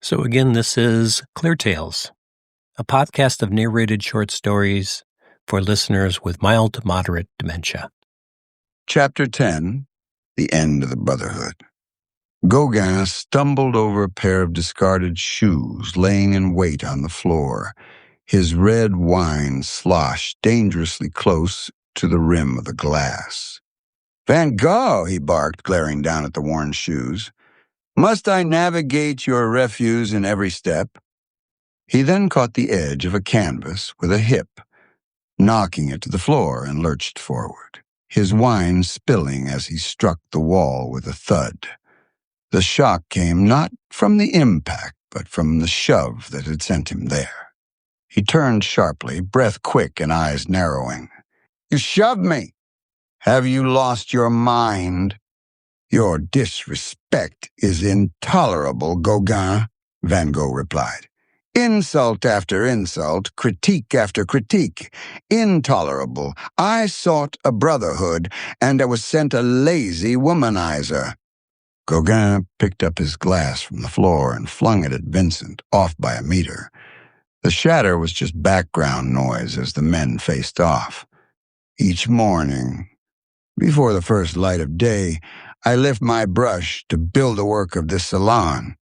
So again, this is ClearTales, a podcast of narrated short stories for listeners with mild to moderate dementia. Chapter 10, The End of the Brotherhood. Gauguin stumbled over a pair of discarded shoes laying in wait on the floor, his red wine sloshed dangerously close to the rim of the glass. "Van Gogh," he barked, glaring down at the worn shoes. "Must I navigate your refuse in every step?" He then caught the edge of a canvas with a hip, knocking it to the floor, and lurched forward, his wine spilling as he struck the wall with a thud. The shock came not from the impact, but from the shove that had sent him there. He turned sharply, breath quick and eyes narrowing. "You shoved me! Have you lost your mind?" "Your disrespect is intolerable, Gauguin," Van Gogh replied. "Insult after insult, critique after critique. Intolerable. I sought a brotherhood, and I was sent a lazy womanizer." Gauguin picked up his glass from the floor and flung it at Vincent, off by a meter. The shatter was just background noise as the men faced off. "Each morning, before the first light of day, I lift my brush to build the work of this salon,"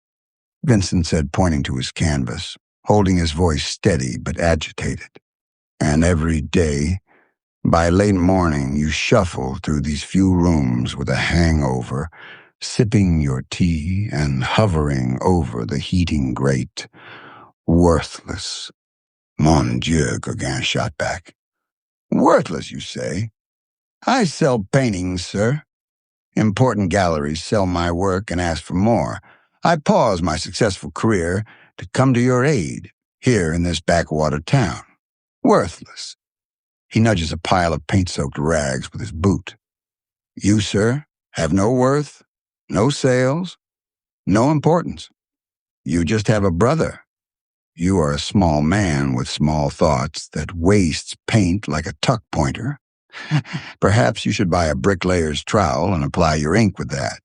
Vincent said, pointing to his canvas, holding his voice steady but agitated. "And every day, by late morning, you shuffle through these few rooms with a hangover, sipping your tea and hovering over the heating grate. Worthless." "Mon Dieu," Gauguin shot back. "Worthless, you say? I sell paintings, sir. Important galleries sell my work and ask for more. I pause my successful career to come to your aid, here in this backwater town. Worthless." He nudges a pile of paint-soaked rags with his boot. "You, sir, have no worth, no sales, no importance. You just have a brother. You are a small man with small thoughts that wastes paint like a tuck pointer. Perhaps you should buy a bricklayer's trowel and apply your ink with that."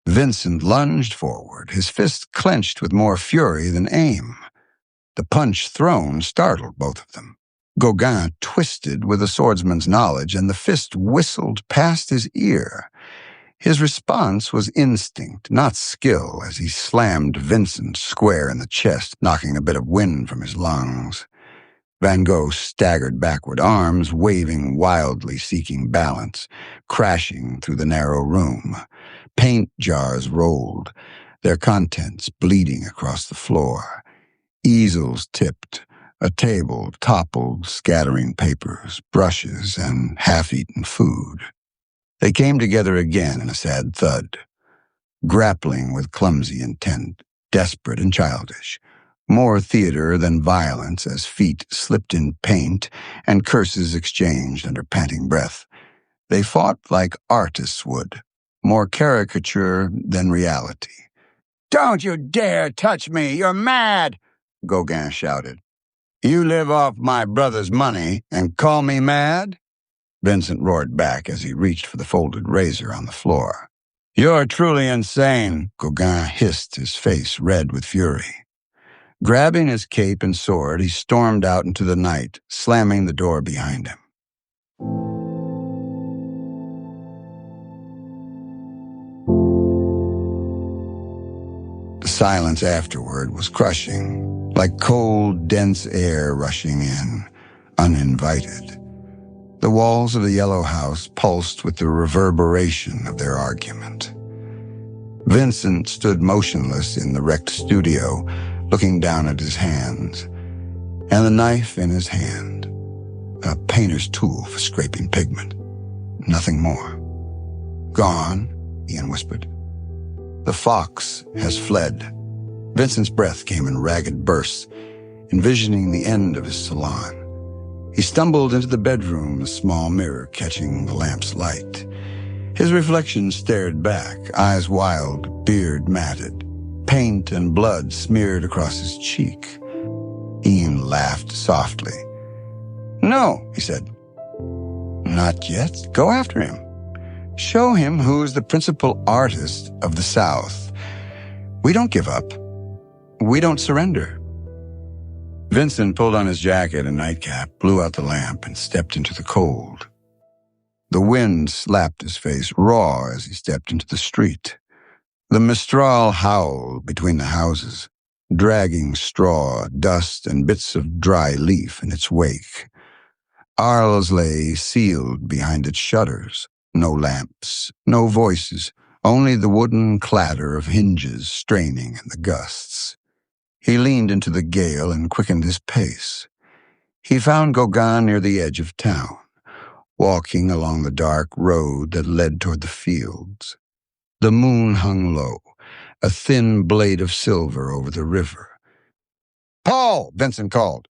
Vincent lunged forward, his fists clenched with more fury than aim. The punch thrown startled both of them. Gauguin twisted with a swordsman's knowledge, and the fist whistled past his ear. His response was instinct, not skill, as he slammed Vincent square in the chest, knocking a bit of wind from his lungs. Van Gogh staggered backward, arms waving wildly, seeking balance, crashing through the narrow room. Paint jars rolled, their contents bleeding across the floor. Easels tipped, a table toppled, scattering papers, brushes, and half-eaten food. They came together again in a sad thud, grappling with clumsy intent, desperate and childish. More theater than violence as feet slipped in paint and curses exchanged under panting breath. They fought like artists would, more caricature than reality. "Don't you dare touch me! You're mad!" Gauguin shouted. "You live off my brother's money and call me mad?" Vincent roared back as he reached for the folded razor on the floor. "You're truly insane," Gauguin hissed, his face red with fury. Grabbing his cape and sword, he stormed out into the night, slamming the door behind him. The silence afterward was crushing, like cold, dense air rushing in, uninvited. The walls of the yellow house pulsed with the reverberation of their argument. Vincent stood motionless in the wrecked studio, looking down at his hands, and the knife in his hand, a painter's tool for scraping pigment. Nothing more. "Gone," Ian whispered. "The fox has fled." Vincent's breath came in ragged bursts, envisioning the end of his salon. He stumbled into the bedroom, the small mirror catching the lamp's light. His reflection stared back, eyes wild, beard matted, paint and blood smeared across his cheek. Ian laughed softly. "No," he said. "Not yet. Go after him. Show him who's the principal artist of the South. We don't give up. We don't surrender. Vincent pulled on his jacket and nightcap, blew out the lamp, and stepped into the cold. The wind slapped his face raw as he stepped into the street. The mistral howled between the houses, dragging straw, dust, and bits of dry leaf in its wake. Arles lay sealed behind its shutters. No lamps, no voices, only the wooden clatter of hinges straining in the gusts. He leaned into the gale and quickened his pace. He found Gauguin near the edge of town, walking along the dark road that led toward the fields. The moon hung low, a thin blade of silver over the river. "Paul!" Vincent called.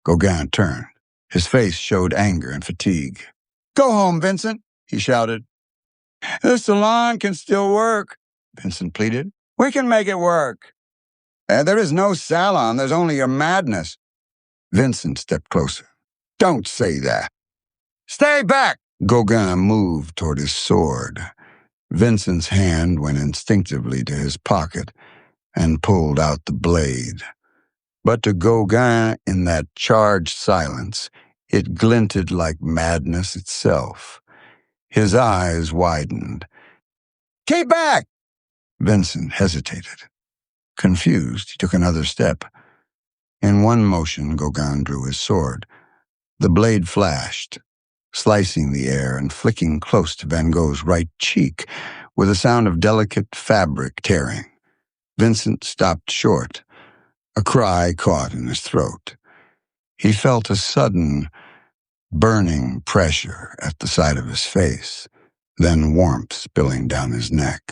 Gauguin turned. His face showed anger and fatigue. "Go home, Vincent," he shouted. "The salon can still work," Vincent pleaded. "We can make it work." "There is no salon. There's only your madness." Vincent stepped closer. "Don't say that." "Stay back!" Gauguin moved toward his sword. Vincent's hand went instinctively to his pocket and pulled out the blade. But to Gauguin, in that charged silence, it glinted like madness itself. His eyes widened. "Keep back!" Vincent hesitated. Confused, he took another step. In one motion, Gauguin drew his sword. The blade flashed, slicing the air and flicking close to Van Gogh's right cheek, with a sound of delicate fabric tearing. Vincent stopped short. A cry caught in his throat. He felt a sudden, burning pressure at the side of his face, then warmth spilling down his neck.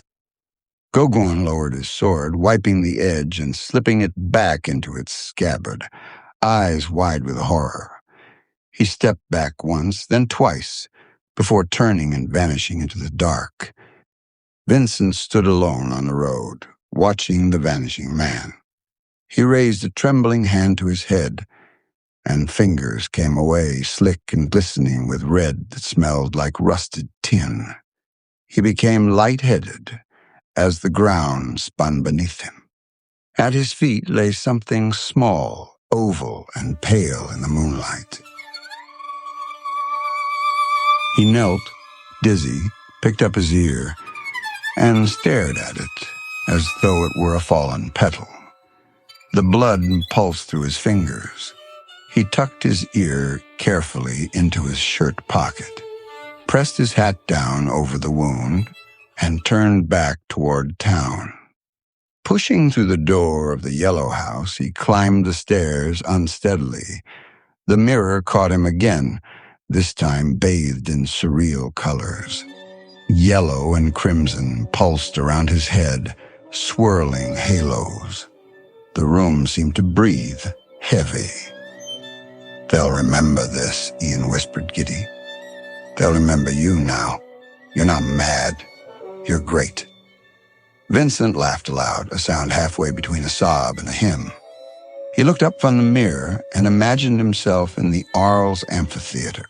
Gauguin lowered his sword, wiping the edge and slipping it back into its scabbard, eyes wide with horror. He stepped back once, then twice, before turning and vanishing into the dark. Vincent stood alone on the road, watching the vanishing man. He raised a trembling hand to his head, and fingers came away, slick and glistening with red that smelled like rusted tin. He became lightheaded as the ground spun beneath him. At his feet lay something small, oval, and pale in the moonlight. He knelt, dizzy, picked up his ear, and stared at it as though it were a fallen petal. The blood pulsed through his fingers. He tucked his ear carefully into his shirt pocket, pressed his hat down over the wound, and turned back toward town. Pushing through the door of the yellow house, he climbed the stairs unsteadily. The mirror caught him again, this time bathed in surreal colors. Yellow and crimson pulsed around his head, swirling halos. The room seemed to breathe, heavy. "They'll remember this," Ian whispered giddy. "They'll remember you now. You're not mad. You're great." Vincent laughed aloud, a sound halfway between a sob and a hymn. He looked up from the mirror and imagined himself in the Arles amphitheater,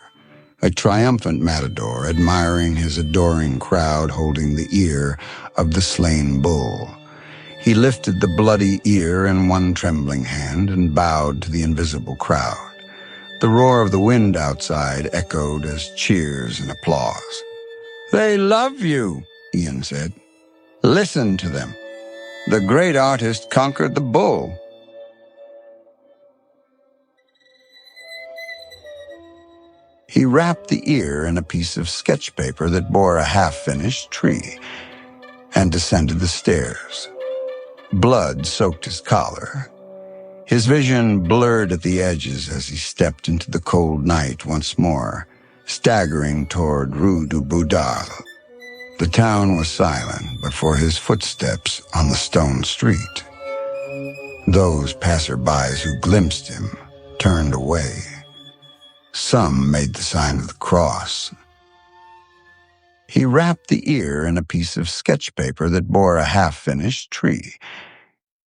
a triumphant matador admiring his adoring crowd holding the ear of the slain bull. He lifted the bloody ear in one trembling hand and bowed to the invisible crowd. The roar of the wind outside echoed as cheers and applause. "They love you," Ian said. "Listen to them. The great artist conquered the bull." He wrapped the ear in a piece of sketch paper that bore a half-finished tree and descended the stairs. Blood soaked his collar. His vision blurred at the edges as he stepped into the cold night once more, staggering toward Rue du Boudal. The town was silent but for his footsteps on the stone street. Those passerbys who glimpsed him turned away. Some made the sign of the cross. He wrapped the ear in a piece of sketch paper that bore a half-finished tree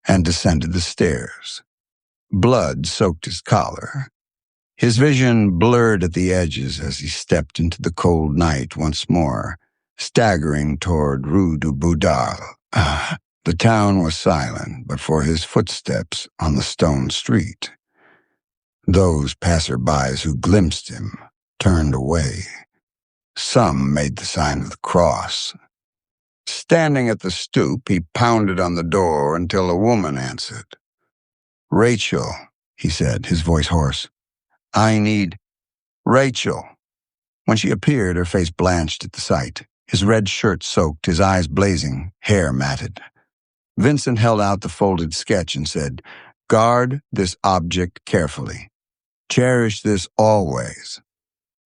and descended the stairs. Blood soaked his collar. His vision blurred at the edges as he stepped into the cold night once more, staggering toward Rue du Boudal. The town was silent but for his footsteps on the stone street. Those passerbys who glimpsed him turned away. Some made the sign of the cross. Standing at the stoop, he pounded on the door until a woman answered. "Rachel," he said, his voice hoarse. "I need Rachel." When she appeared, her face blanched at the sight. His red shirt soaked, his eyes blazing, hair matted. Vincent held out the folded sketch and said, "Guard this object carefully. Cherish this always."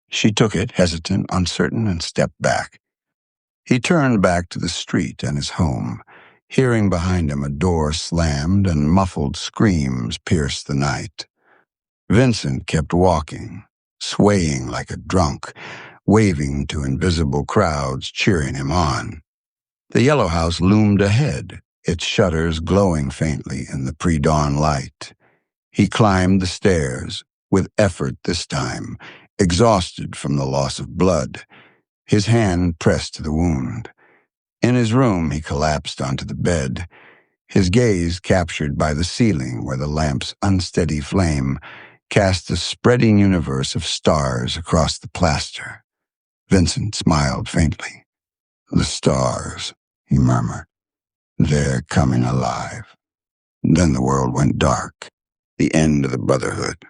She took it, hesitant, uncertain, and stepped back. He turned back to the street and his home, hearing behind him a door slammed and muffled screams pierced the night. Vincent kept walking, swaying like a drunk, waving to invisible crowds cheering him on. The yellow house loomed ahead, its shutters glowing faintly in the pre-dawn light. He climbed the stairs, with effort this time, exhausted from the loss of blood. His hand pressed to the wound. In his room, he collapsed onto the bed, his gaze captured by the ceiling where the lamp's unsteady flame cast a spreading universe of stars across the plaster. Vincent smiled faintly. "The stars," he murmured. "They're coming alive." Then the world went dark. The end of the Brotherhood.